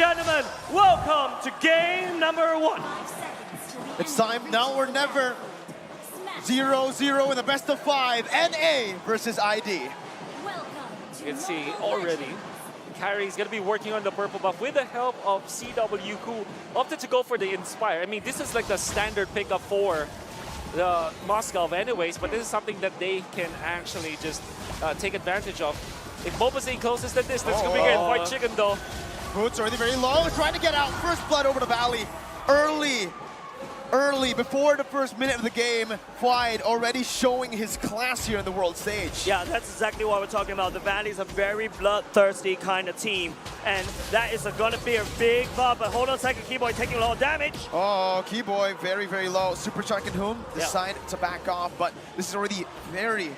gentlemen, welcome to game number 1. It's time now or never. 0-0 in the best of 5. NA versus ID. You can see already, Carrie's going to be working on the purple buff with the help of CW, who opted to go for the Inspire. I mean, this is like the standard pickup for the Moskov anyways, but this is something that they can actually just take advantage of. If Mobazane closes the distance, coming in, White Chicken though. Boots already very low, trying to get out. First blood over the Valley. Early, before the first minute of the game, Fwide already showing his class here in the world stage. Yeah, that's exactly what we're talking about. The Valley's a very bloodthirsty kind of team, and that is going to be a big buff. But hold on a second, Keyboy taking a lot of damage. Oh, Keyboy very, very low. Super Shark and Whom decide to back off, but this is already very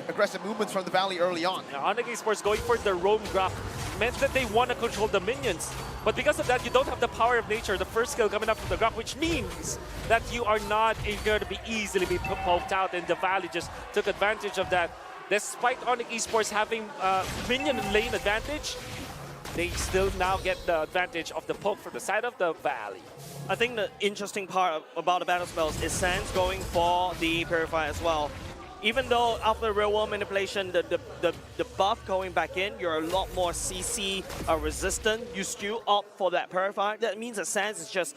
aggressive movements from the Valley early on. Yeah, ONIC Esports going for the roam graph meant that they want to control the minions. But because of that, you don't have the power of nature, the first skill coming up from the graph, which means that you are not going to be easily be poked out, and the Valley just took advantage of that. Despite ONIC Esports having minion lane advantage, they still now get the advantage of the poke from the side of the Valley. I think the interesting part about the battle spells is Sans going for the Purify as well. Even though after real world manipulation, the buff going back in, you're a lot more CC resistant. You still opt for that Purify. That means that Sans is just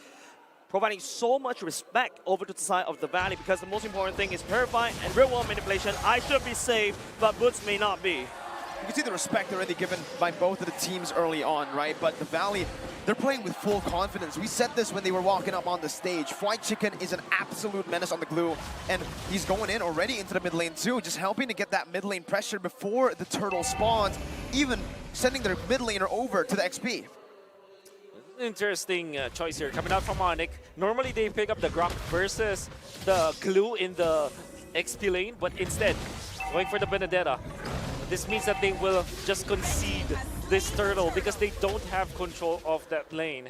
providing so much respect over to the side of the Valley, because the most important thing is Purify and real world manipulation. I should be safe, but Boots may not be. You can see the respect already given by both of the teams early on, right? But the Valley, they're playing with full confidence. We said this when they were walking up on the stage. White Chicken is an absolute menace on the glue, and he's going in already into the mid lane too, just helping to get that mid lane pressure before the turtle spawns, even sending their mid laner over to the XP. Interesting choice here coming out from ONIC. Normally they pick up the Grok versus the glue in the XP lane, but instead going for the Benedetta. This means that they will just concede this turtle because they don't have control of that lane.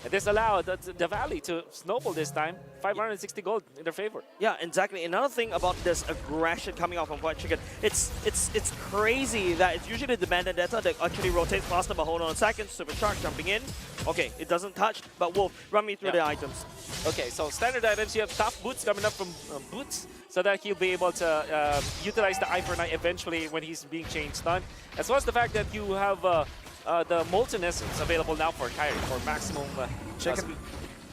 And this allowed the Valley to snowball this time. 560 gold in their favor. Yeah, exactly. Another thing about this aggression coming off from White Chicken, it's crazy that it's usually the Benedetta that actually rotates faster, but hold on a second. Super Shark jumping in. Okay, it doesn't touch, but Wolf, run me through the items. Okay, so standard items, you have tough boots coming up from Boots, so that he'll be able to utilize the Eye for Night eventually when he's being chain stunned. As well as the fact that you have the Molten Essence available now for Kyrie for maximum Chicken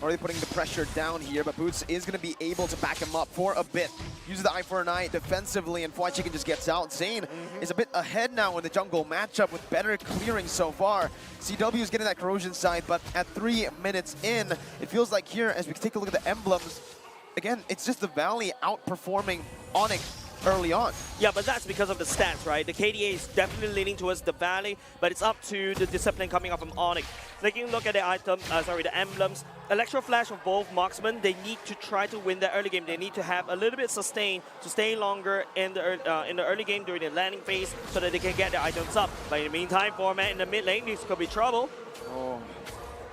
already putting the pressure down here, but Boots is going to be able to back him up for a bit. Uses the Eye for an Eye defensively, and White Chicken just gets out. Zane is a bit ahead now in the jungle matchup with better clearing so far. CW is getting that corrosion side, but at 3 minutes in, it feels like here, as we take a look at the emblems, again, it's just the Valley outperforming ONIC early on. Yeah, but that's because of the stats, right? The KDA is definitely leaning towards the Valley, but it's up to the discipline coming up from ONIC. Taking a look at the item, the emblems, Electro Flash of both marksmen, they need to try to win the early game. They need to have a little bit sustain to stay longer in the early game during the landing phase so that they can get the items up. But in the meantime, Format in the mid lane, this could be trouble. Oh.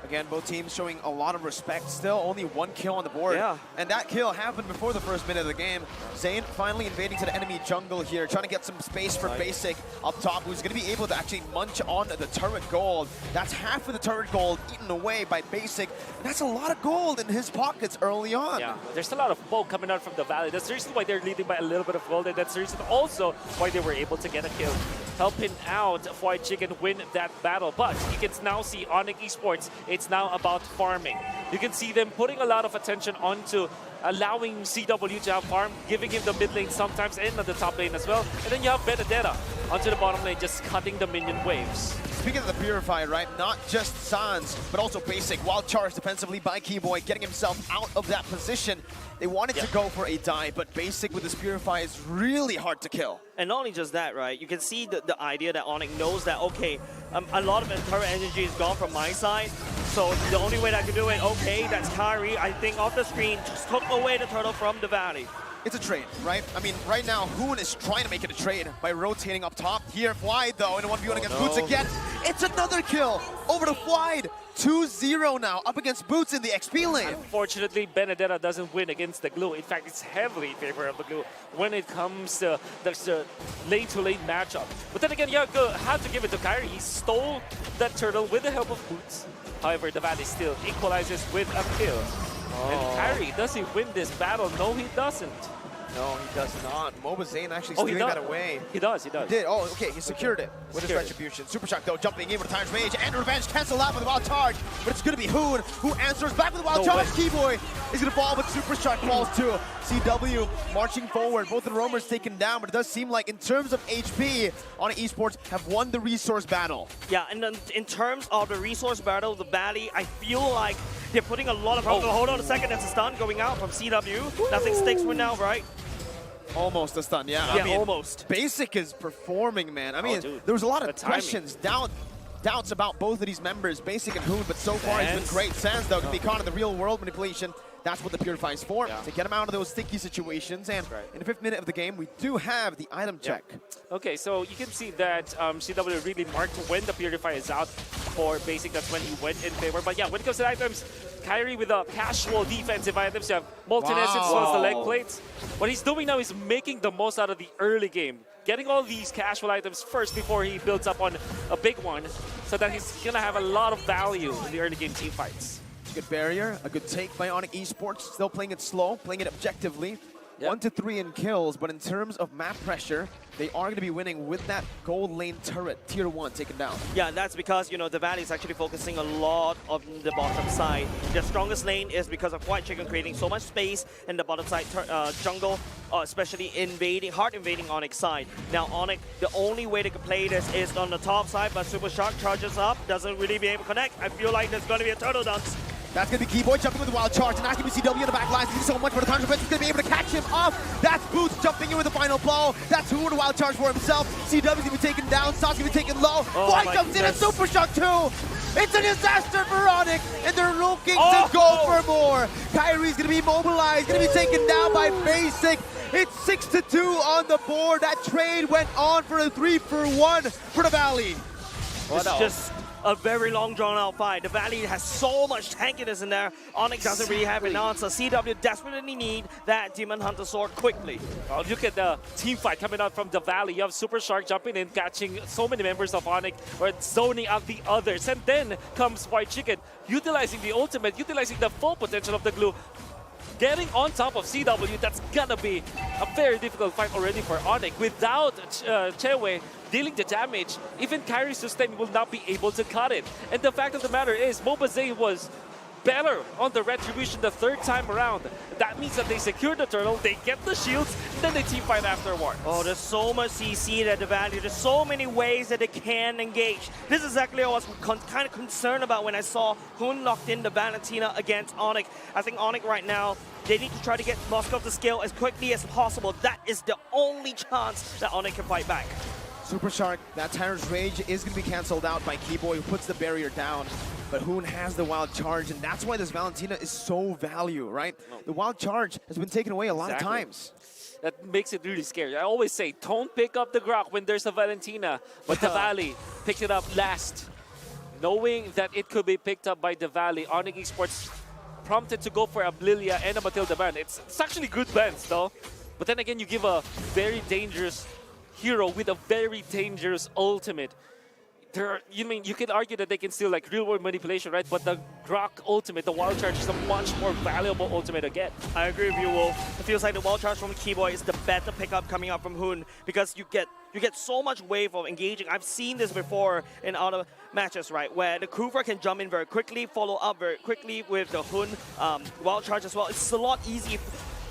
Again, both teams showing a lot of respect. Still only 1 kill on the board. Yeah. And that kill happened before the first minute of the game. Zane finally invading to the enemy jungle here, trying to get some space for Basic up top, who's going to be able to actually munch on the turret gold. That's half of the turret gold eaten away by Basic. And that's a lot of gold in his pockets early on. Yeah, there's a lot of poke coming out from the Valley. That's the reason why they're leading by a little bit of gold, and that's the reason also why they were able to get a kill. Helping out White Chicken win that battle. But you can now see ONIC Esports, it's now about farming. You can see them putting a lot of attention onto allowing CW to have farm, giving him the mid lane sometimes and on the top lane as well. And then you have Benedetta onto the bottom lane, just cutting the minion waves. Speaking of the Purify, right, not just Sans, but also Basic, while charged defensively by Keyboy, getting himself out of that position. They wanted to go for a dive, but Basic with this Purify is really hard to kill. And not only just that, right, you can see the idea that ONIC knows that, okay, a lot of turret energy is gone from my side, so the only way that I can do it, okay, that's Kyrie, I think off the screen, just took away the turtle from the Valley. it's a trade, right? I mean, right now, Hoon is trying to make it a trade by rotating up top. Here, Fwide, though, in a 1v1 against Boots again. It's another kill over to Fwide. 2-0 now, up against Boots in the XP lane. Unfortunately, Benedetta doesn't win against the Glue. In fact, it's heavily in favor of the Glue when it comes to the lane-to-lane matchup. But then again, you have to give it to Kyrie. He stole that turtle with the help of Boots. However, the Valley still equalizes with a kill. And Kyrie, does he win this battle? No, he doesn't. No, he does not. Mobazane actually stealing that away. He does. He did. Oh, okay. He secured it with his retribution. Super Shock, though, jumping in with Time's Rage and Revenge cancel out with a wild charge. But it's going to be Hoon who answers back with a wild charge. Keyboy is going to fall, but Super Shock falls too. CW marching forward. Both of the roamers taken down, but it does seem like in terms of HP, ONIC Esports have won the resource battle. Yeah, and then in terms of the resource battle, the Valley, I feel like they're putting a lot of... Hold on a second, that's a stun going out from CW. Woo! Nothing sticks for now, right? Almost a stun, yeah. Yeah, I mean, almost. Basic is performing, man. I mean, there was a lot of questions, doubts about both of these members, Basic and Hoon, but so far he's been great. Sands, though, can be caught in the real world manipulation. That's what the Purify is for, to get him out of those sticky situations. And in the 5th minute of the game, we do have the item check. Okay, so you can see that CW really marked when the Purify is out for Basic. That's when he went in favor. But yeah, when it comes to items, Kyrie with a casual defensive items. You have Molten Essence as well as the leg plates. What he's doing now is making the most out of the early game. Getting all these casual items first before he builds up on a big one, so that he's going to have a lot of value in the early game team fights. Good barrier, a good take by ONIC Esports. Still playing it slow, playing it objectively. 1 to 3 in kills, but in terms of map pressure, they are going to be winning with that gold lane turret, tier 1, taken down. Yeah, that's because, you know, the Valley is actually focusing a lot on the bottom side. Their strongest lane is because of White Chicken creating so much space in the bottom side jungle, especially hard invading ONIC side. Now, ONIC, the only way they can play this is on the top side, but Super Shark charges up, doesn't really be able to connect. I feel like there's going to be a turtle dance. That's going to be Keyboy jumping with a wild charge, and actually CW in the back lines. He's so much for the counter defense. He's going to be able to catch him off. That's Boots jumping in with the final blow. That's Who with a wild charge for himself. CW's going to be taken down. Sauce going to be taken low. White comes in and Super Shock too. It's a disaster for ONIC, and they're looking to go for more. Kyrie's going to be mobilized, going to be taken down by Basic. It's 6-2 on the board. That trade went on for a 3-for-1 for the Valley. It's just a very long drawn-out fight. The Valley has so much tankiness in there. ONIC doesn't really have an answer. CW desperately need that Demon Hunter sword quickly. Oh, look at the team fight coming out from the Valley. You have Super Shark jumping in, catching so many members of ONIC, or zoning out the others. And then comes White Chicken, utilizing the ultimate, utilizing the full potential of the Glue. Getting on top of CW, that's gonna be a very difficult fight already for ONIC. Without Chewe dealing the damage, even Kyrie Sustain will not be able to cut it. And the fact of the matter is, Mobazane was better on the retribution the 3rd time around. That means that they secure the turtle, they get the shields, then they team fight afterwards. Oh, there's so much CC that the Valley, there's so many ways that they can engage. This is exactly what I was kind of concerned about when I saw Hoon locked in the Valentina against ONIC. I think ONIC right now, they need to try to get Moscow to scale as quickly as possible. That is the only chance that ONIC can fight back. Super Shark, that Tyrant's Rage is going to be cancelled out by Keyboy, who puts the barrier down. But Hoon has the wild charge, and that's why this Valentina is so value, right? The wild charge has been taken away a lot of times. That makes it really scary. I always say, don't pick up the Grok when there's a Valentina. But the Valley picked it up last. Knowing that it could be picked up by the Valley, ONIC Esports prompted to go for a Lilia and a Matilda ban. It's actually good bans, though. But then again, you give a very dangerous hero with a very dangerous ultimate. You can argue that they can still like real-world manipulation, right? But the Grok ultimate, the wild charge, is a much more valuable ultimate to get. I agree with you, Wolf. It feels like the wild charge from Keyboy is the better pickup coming up from Hoon, because you get so much wave of engaging. I've seen this before in other matches, right, where the Kruger can jump in very quickly, follow up very quickly with the Hoon wild charge as well. It's a lot easier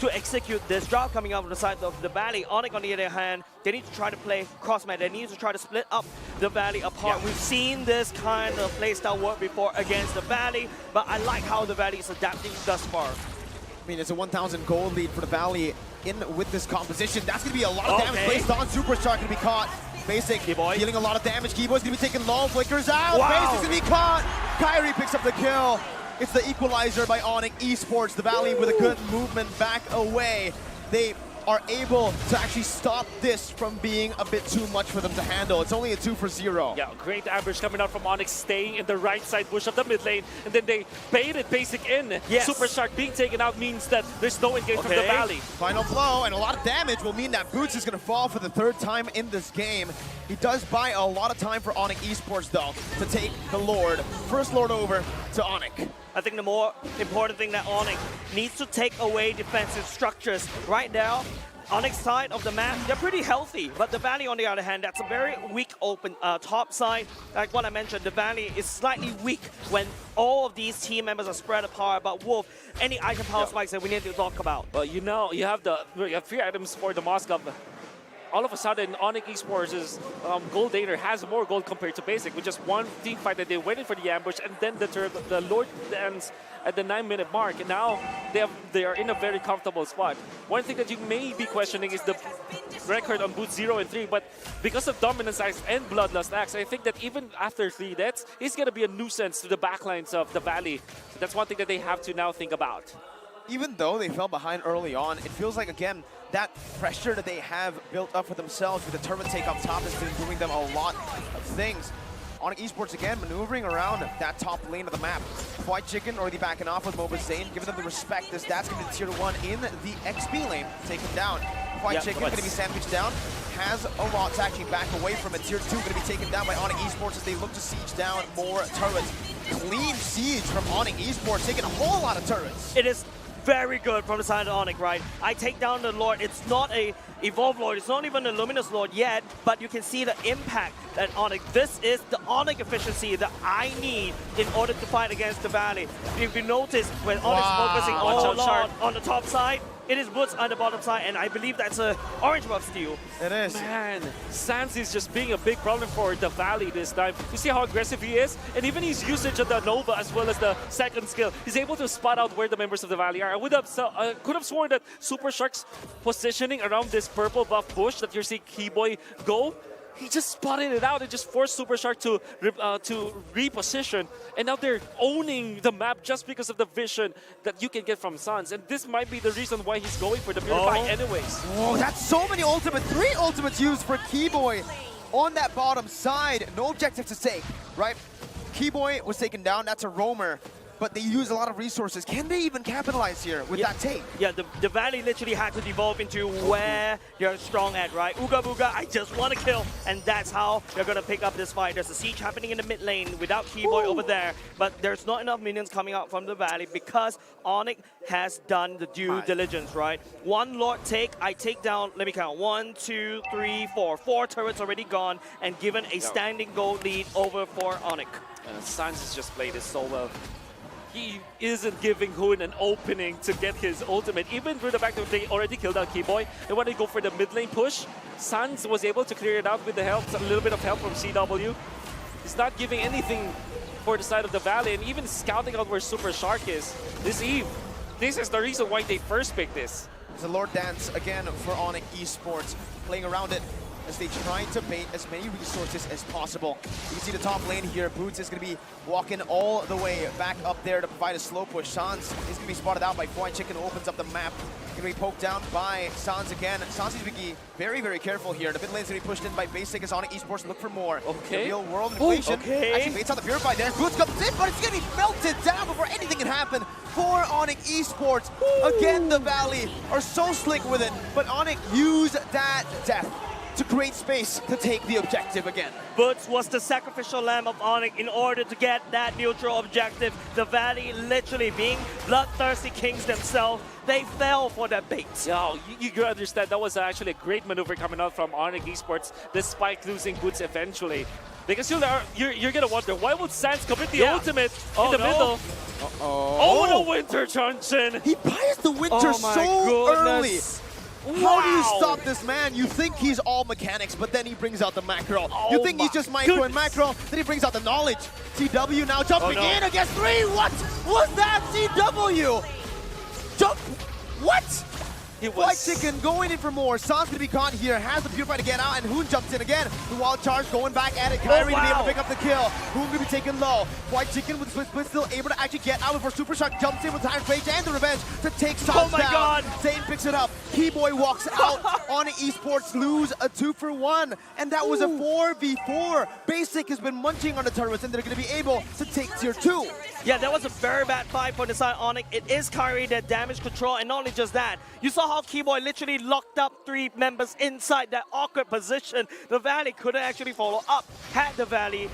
to execute this drop coming out from the side of the Valley. ONIC, on the other hand, they need to try to play cross-match. They need to try to split up the Valley apart. We've seen this kind of playstyle work before against the Valley, but I like how the Valley is adapting thus far. I mean, it's a 1,000 gold lead for the Valley in with this composition. That's going to be a lot of damage placed on Super Shark. Going to be caught. Basic Keyboy dealing a lot of damage. Keyboy's going to be taken low. Flickers out. Basic's going to be caught. Kyrie picks up the kill. It's the equalizer by ONIC Esports. The Valley with a good movement back away. They are able to actually stop this from being a bit too much for them to handle. It's only a 2-for-0. Yeah, great ambush coming out from ONIC, staying in the right side bush of the mid lane, and then they baited basic in. Yes. Super Shark being taken out means that there's no engage from the Valley. Final blow, and a lot of damage will mean that Boots is going to fall for the 3rd time in this game. He does buy a lot of time for ONIC Esports, though, to take the Lord. First Lord over to ONIC. I think the more important thing that ONIC needs to take away defensive structures. Right now, ONIC's side of the map, they're pretty healthy, but the Valley, on the other hand, that's a very weak open top side. Like what I mentioned, the Valley is slightly weak when all of these team members are spread apart. But Wolf, any item power spikes that we need to talk about? Well, you know, you have 3 items for the Moscow. All of a sudden, ONIC Esports' gold Dater has more gold compared to Basic, with just one team fight that they waited for the ambush, and then the Lord ends at the 9-minute mark, and now they are in a very comfortable spot. One thing that you may be questioning is the record on Boots 0 and 3, but because of Dominance Axe and Bloodlust Axe, I think that even after 3 deaths, he's going to be a nuisance to the backlines of the Valley. That's one thing that they have to now think about. Even though they fell behind early on, it feels like, again, that pressure that they have built up for themselves with the turret take up top has been doing them a lot of things. ONIC Esports again maneuvering around that top lane of the map. White Chicken already backing off with Mobile Zane, giving them the respect. This that's going to be tier 1 in the XP lane, taken down. White Chicken going to be sandwiched down. Has a lot to actually back away from it. Tier 2 going to be taken down by ONIC Esports as they look to siege down more turrets. Clean siege from ONIC Esports, taking a whole lot of turrets. It is very good from the side of ONIC, right? I take down the Lord. It's not a Evolved Lord. It's not even a Luminous Lord yet, but you can see the impact that ONIC. This is the ONIC efficiency that I need in order to fight against the Valley. If you notice, when ONIC's focusing all along on the top side, it is Woods on the bottom side, and I believe that's a orange buff steal. It is. Man, Sans is just being a big problem for the Valley this time. You see how aggressive he is? And even his usage of the Nova as well as the second skill, he's able to spot out where the members of the Valley are. I could have sworn that Super Shark's positioning around this purple buff bush that you're seeing Keyboy go, he just spotted it out and just forced Super Shark to reposition. And now they're owning the map just because of the vision that you can get from Sans. And this might be the reason why he's going for the Purify anyways. Oh, that's so many ultimates. 3 ultimates used for Keyboy on that bottom side. No objective to take, right? Keyboy was taken down. That's a roamer. But they use a lot of resources. Can they even capitalize here with that take? Yeah, the Valley literally had to devolve into where you're strong at, right? Ooga booga, I just want to kill. And that's how they're going to pick up this fight. There's a siege happening in the mid lane without Keyboy over there. But there's not enough minions coming out from the Valley because ONIC has done the due diligence, right? 1 Lord take, I take down, let me count, 1, 2, 3, 4. 4 turrets already gone and given a standing gold lead over for ONIC. Sans has just played it so well. He isn't giving Hoon an opening to get his ultimate, even through the fact that they already killed out Keyboy. They want to go for the mid lane push. Sans was able to clear it out with the help, a little bit of help from CW. He's not giving anything for the side of the Valley, and even scouting out where Super Shark is. This Eve, this is the reason why they first picked this. It's a Lord Dance again for ONIC Esports, playing around it as they try to bait as many resources as possible. You can see the top lane here. Boots is going to be walking all the way back up there to provide a slow push. Sans is going to be spotted out by White Chicken, who opens up the map. Going to be poked down by Sans again. Sans is going to be very, very careful here. The mid lane's going to be pushed in by Basic as ONIC Esports look for more. Okay. The real world inflation. Actually baits out the Purify there. Boots comes in, but it's going to be melted down before anything can happen for ONIC Esports. Again, the Valley are so slick with it, but ONIC use that death to create space to take the objective again. Boots was the sacrificial lamb of ONIC in order to get that neutral objective. The Valley literally being bloodthirsty kings themselves, they fell for that bait. Yo, you can understand that was actually a great maneuver coming out from ONIC Esports despite losing Boots eventually. Because you're gonna wonder, why would Sans commit the ultimate in the middle? Oh, the Winter Junction! He buys the Winter so early! How do you stop this man? You think he's all mechanics, but then he brings out the macro. You think he's just micro and macro, then he brings out the knowledge. CW now jumping in against 3. What was that? CW! Jump! What? It White was... Chicken going in for more. San's gonna be caught here. Has the Purify to get out, and Hoon jumps in again. The wild charge going back at it. Kyrie to be able to pick up the kill. Hoon gonna be taken low. White Chicken with split still able to actually get out before Super Shark jumps in with Time Rage and the Revenge to take Sans Oh my down. God. Zane picks it up. Keyboy walks out. ONIC Esports lose a 2-for-1, and that was a 4v4. Basic has been munching on the turrets, and they're gonna be able to take tier 2. Yeah, that was a very bad fight for the side ONIC. It is Kyrie that damage control, and not only just that, you saw how Keyboy literally locked up 3 members inside that awkward position. The Valley couldn't actually follow up. Had the Valley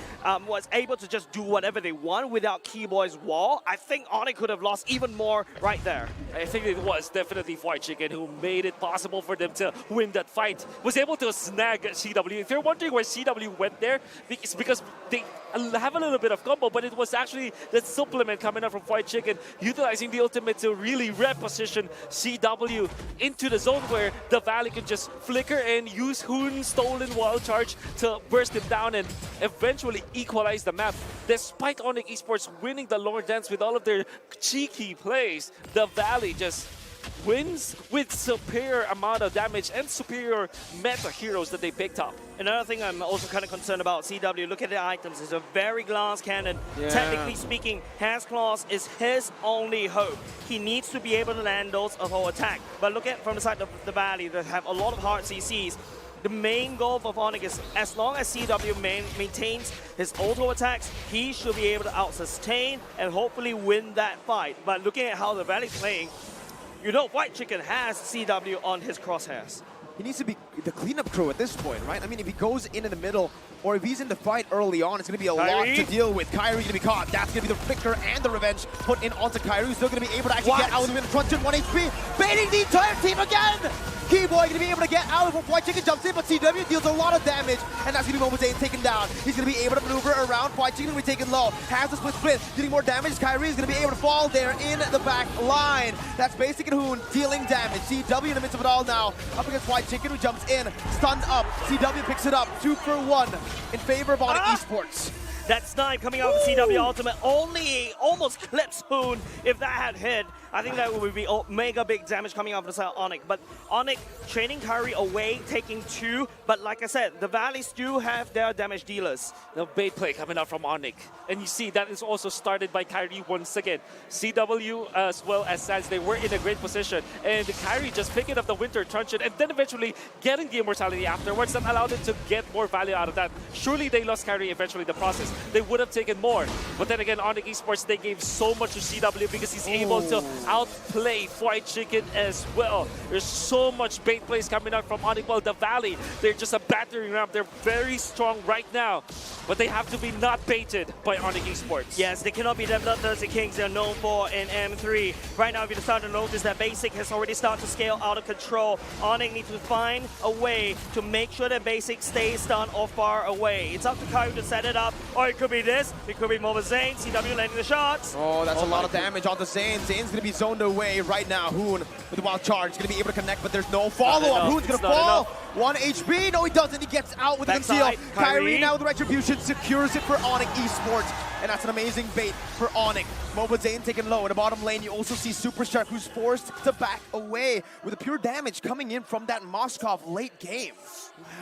was able to just do whatever they want without Keyboy's wall, I think ONIC could have lost even more right there. I think it was definitely White Chicken who made it possible for them to win that fight. Was able to snag CW. If you're wondering why CW went there, it's because they have a little bit of combo, but it was actually the supplement coming up from White Chicken, utilizing the ultimate to really reposition CW into the zone where the Valley can just flicker and use Hoon's stolen wild charge to burst him down and eventually equalize the map. Despite ONIC Esports winning the Lord Dance with all of their cheeky plays, the Valley just wins with superior amount of damage and superior meta heroes that they picked up. Another thing I'm also kind of concerned about CW, look at the items. It's a very glass cannon. Yeah. Technically speaking, Has Claws is his only hope. He needs to be able to land those auto attack. But look at from the side of the Valley, they have a lot of hard CCs. The main goal for ONIC is as long as CW maintains his auto attacks, he should be able to out-sustain and hopefully win that fight. But looking at how the Valley's playing, you know White Chicken has CW on his crosshairs. He needs to be the cleanup crew at this point, right? I mean, if he goes in the middle, or if he's in the fight early on, it's going to be a lot to deal with. Kyrie going to be caught. That's going to be the flicker and the revenge put in onto Kyrie, who's still going to be able to actually get out of the front in 1 HP, baiting the entire team again! Keyboy going to be able to get out before White Chicken jumps in, but CW deals a lot of damage, and that's going to be Mobazane taken down. He's going to be able to maneuver around. White Chicken will be taken low. Has the split, getting more damage. Kyrie is going to be able to fall there in the back line. That's Basic and Hoon dealing damage. CW in the midst of it all now, up against White Chicken, who jumps in, stunned up. CW picks it up, 2-for-1 in favor of ONIC Esports. That snipe coming out of the CW ultimate only almost clips Hoon. If that had hit, I think that would be mega big damage coming out of the side of ONIC. But ONIC training Kyrie away, taking 2. But like I said, the Valleys do have their damage dealers. The bait play coming out from ONIC. And you see that is also started by Kyrie once again. CW as well as Sans, they were in a great position. And Kyrie just picking up the Winter Truncheon and then eventually getting the Immortality afterwards that allowed him to get more value out of that. Surely they lost Kyrie eventually in the process. They would have taken more. But then again, ONIC Esports, they gave so much to CW because he's able to outplay White Chicken as well. There's so much bait plays coming out from ONIC. Well, the Valley, they're just a battering ram. They're very strong right now, but they have to be not baited by ONIC Esports. Yes, they cannot be the Bloodthirsty Kings they're known for in M3. Right now, if you start to notice that Basic has already started to scale out of control, ONIC needs to find a way to make sure that Basic stays stunned or far away. It's up to Kyrie to set it up, or it could be this. It could be Mobazane. CW landing the shots. Oh, that's a lot of damage onto Zane. Zane's going to be zoned away right now. Hoon with the wild charge. Going to be able to connect, but there's no follow-up. Hoon's going to fall. 1 HP. No, he doesn't. He gets out with the conceal. Kyrie now with the Retribution secures it for ONIC Esports. And that's an amazing bait for ONIC. Mobazane taken low. In the bottom lane, you also see Super Shark, who's forced to back away with the pure damage coming in from that Moskov late game.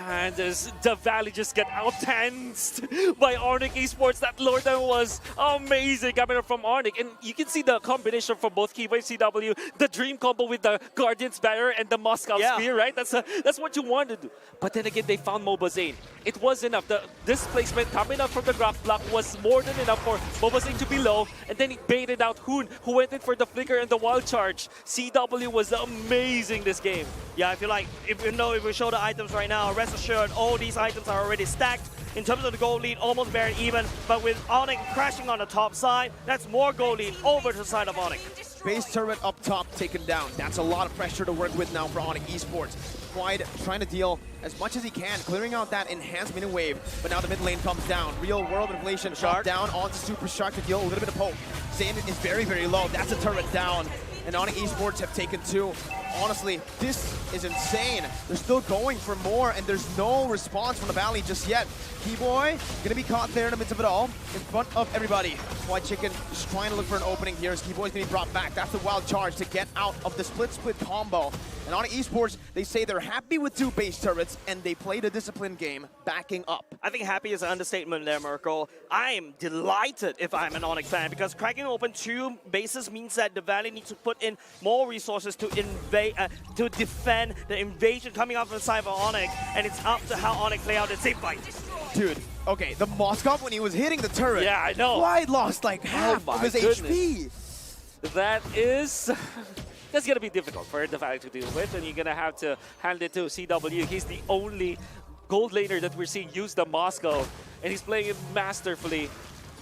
And the Valley just get out-tanced by ONIC Esports. That Lord that was amazing coming up from ONIC. And you can see the combination from both Keyboy and CW. The dream combo with the Guardian's Banner and the Moskov Spear, right? That's what you wanted. But then again, they found Mobazane. It was enough. The displacement coming up from the graph block was more than enough for Mobazane to be low. And then he baited out Hoon, who went in for the flicker and the wild charge. CW was amazing this game. Yeah, I feel like if we show the items right now, rest assured, all these items are already stacked. In terms of the gold lead, almost very even. But with ONIC crashing on the top side, that's more gold lead over to the side of ONIC. Base turret up top taken down. That's a lot of pressure to work with now for ONIC Esports. Quite trying to deal as much as he can, clearing out that enhanced mini wave. But now the mid lane comes down. Real world inflation shot down onto Super Shark to deal a little bit of poke. Zane is very, very low. That's a turret down. And ONIC Esports have taken 2. Honestly, this is insane. They're still going for more, and there's no response from the Valley just yet. Keyboy gonna be caught there in the midst of it all, in front of everybody. White Chicken just trying to look for an opening here as Keyboy's gonna be brought back. That's the wild charge to get out of the split combo. And ONIC Esports, they say they're happy with 2 base turrets, and they played a disciplined game backing up. I think happy is an understatement there, Merkel. I am delighted if I'm an ONIC fan, because cracking open 2 bases means that the Valley needs to put in more resources to to defend the invasion coming out from the side of ONIC, and it's up to how ONIC play out the same fight. Dude, okay, the Moskov, when he was hitting the turret, Yeah, I know. Wide lost like half of his HP. That's going to be difficult for the Valley to deal with, and you're going to have to hand it to CW. He's the only gold laner that we're seeing use the Moscow, and he's playing it masterfully.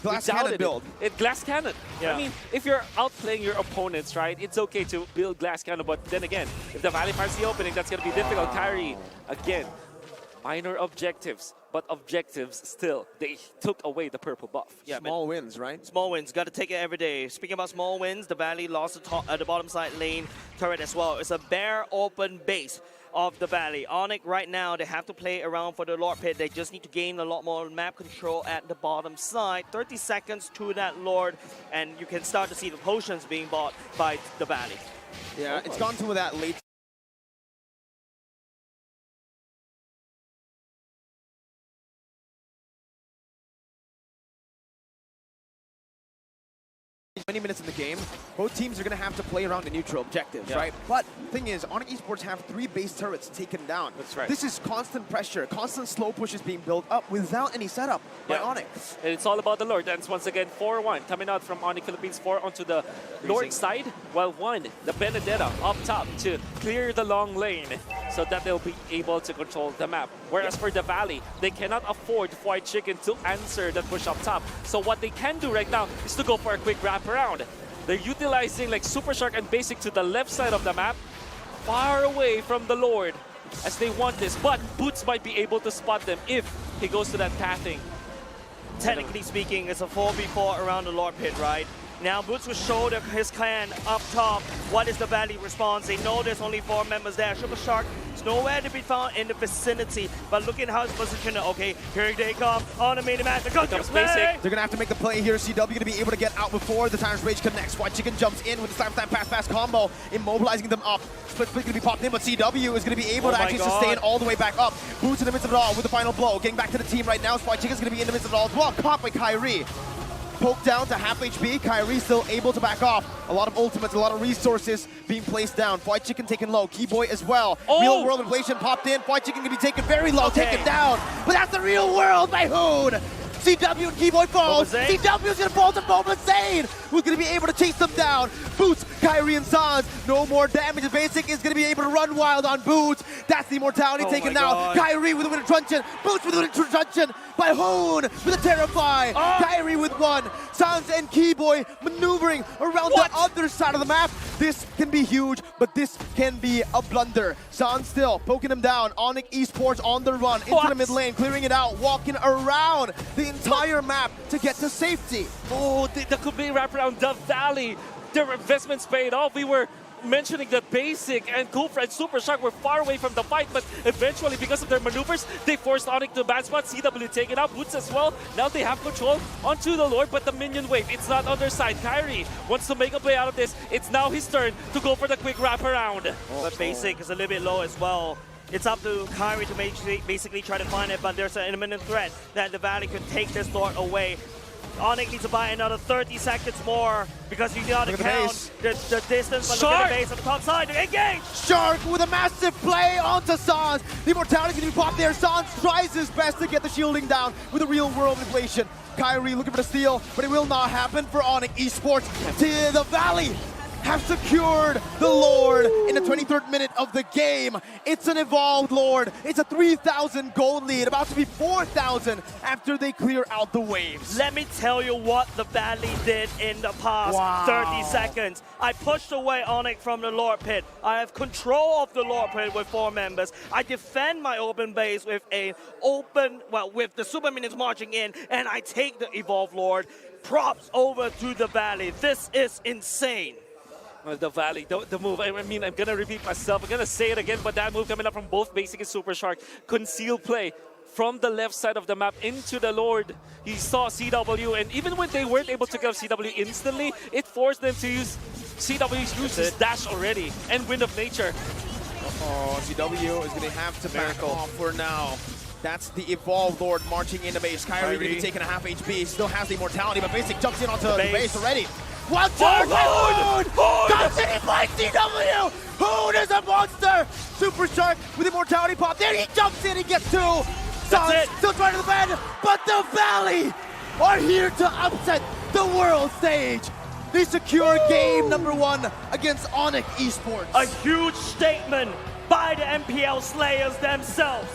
Glass Without cannon build. Glass cannon. Yeah. I mean, if you're outplaying your opponents, right, it's okay to build glass cannon, but then again, if the Valley finds the opening, that's going to be difficult. Kyrie, again, minor objectives, but objectives still. They took away the purple buff. Yeah, Small wins, right? Small wins, got to take it every day. Speaking about small wins, the Valley lost the bottom side lane turret as well. It's a bare open base of the Valley. ONIC right now, they have to play around for the Lord Pit. They just need to gain a lot more map control at the bottom side. 30 seconds to that Lord, and you can start to see the potions being bought by the Valley. Yeah, it's gone to that late 20 minutes in the game, both teams are going to have to play around the neutral objectives, right? But the thing is, ONIC Esports have 3 base turrets taken down. That's right. This is constant pressure, constant slow pushes being built up without any setup by ONIC. And it's all about the Lord. And once again, 4-1 coming out from ONIC Philippines, 4 onto the Lord side, while 1, the Benedetta up top to clear the long lane so that they'll be able to control the map. Whereas for the Valley, they cannot afford White Chicken to answer that push up top. So what they can do right now is to go for a quick wraparound. They're utilizing like Super Shark and Basic to the left side of the map, far away from the Lord as they want this. But Boots might be able to spot them if he goes to that pathing. Technically speaking, it's a 4v4 around the Lord Pit, right? Now Boots will show his clan up top. What is the Valley response? They know there's only 4 members there. Super Shark is nowhere to be found in the vicinity. But look at how it's positioned. Okay, here they come on the main map. They're going to play. They're going to have to make the play here. CW going to be able to get out before the Tyrant's Rage connects. White Chicken jumps in with the slam pass combo, immobilizing them up. Split going to be popped in, but CW is going to be able to actually sustain all the way back up. Boots in the midst of it all with the final blow. Getting back to the team right now. White Chicken's going to be in the midst of it all as well. Caught by Kyrie. Poke down to half HP. Kyrie still able to back off. A lot of ultimates, a lot of resources being placed down. White Chicken taken low. Keyboy as well. Real world inflation popped in. White Chicken can be taken very low, taken down. But that's the real world by Hoon. CW and Keyboy falls. CW is going to fall to Mobile Zane, who's going to be able to chase them down. Boots, Kyrie, and Sans. No more damage. Basic is going to be able to run wild on Boots. That's the immortality taken down. Kyrie with a winter truncheon. Boots with a winter truncheon by Hoon with a Terrify. Kyrie with 1. Sans and Keyboy maneuvering around the other side of the map. This can be huge, but this can be a blunder. Sans still poking him down. ONIC Esports on the run into the mid lane, clearing it out, walking around the entire map to get to safety. Oh, that could be wraparound the Valley. Their investments paid off. We were mentioning that Basic and Kufra and Super Shark were far away from the fight, but eventually, because of their maneuvers, they forced ONIC to a bad spot. CW taken out, Boots as well. Now they have control onto the Lord, but the minion wave, it's not on their side. Kyrie wants to make a play out of this. It's now his turn to go for the quick wraparound. But Basic is a little bit low as well. It's up to Kyrie to basically try to find it, but there's an imminent threat that the Valley could take this Lord away. ONIC needs to buy another 30 seconds more because you gotta count the distance. But look at the base on the top side. Engage! Shark with a massive play onto Sans. The immortality is going to be popped there. Sans tries his best to get the shielding down with a real world inflation. Kyrie looking for the steal, but it will not happen for ONIC Esports. To the Valley have secured the Lord in the 23rd minute of the game. It's an evolved Lord. It's a 3,000 gold lead, about to be 4,000 after they clear out the waves. Let me tell you what the Valley did in the past 30 seconds. I pushed away ONIC from the Lord Pit. I have control of the Lord Pit with 4 members. I defend my open base with with the super minions marching in, and I take the evolved Lord. Props over to the Valley. This is insane. The Valley, the move, I mean, I'm going to repeat myself. I'm going to say it again, but that move coming up from both Basic and Super Shark. Conceal play from the left side of the map into the Lord. He saw CW, and even when they weren't able to kill CW instantly, it forced them to use CW's dash already and Wind of Nature. Oh, CW is going to have to back off for now. That's the Evolved Lord marching into base. Kyrie going to be taking a half HP. He still has the immortality, but Basic jumps in onto the base already. One turn by Hood! Comes in, he plays CW! Hood is a monster! Super Shark with immortality pop. There he jumps in, he gets two! Suns still trying to defend, but the Valley are here to upset the world stage. They secure game number 1 against ONIC Esports. A huge statement by the MPL Slayers themselves.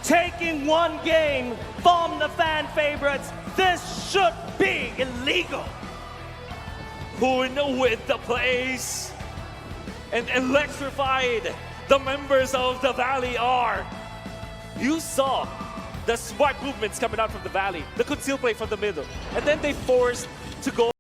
Taking one game from the fan favorites, this should be illegal. Hoon with the place and electrified the members of the Valley are. You saw the smart movements coming out from the Valley, the conceal play from the middle, and then they forced to go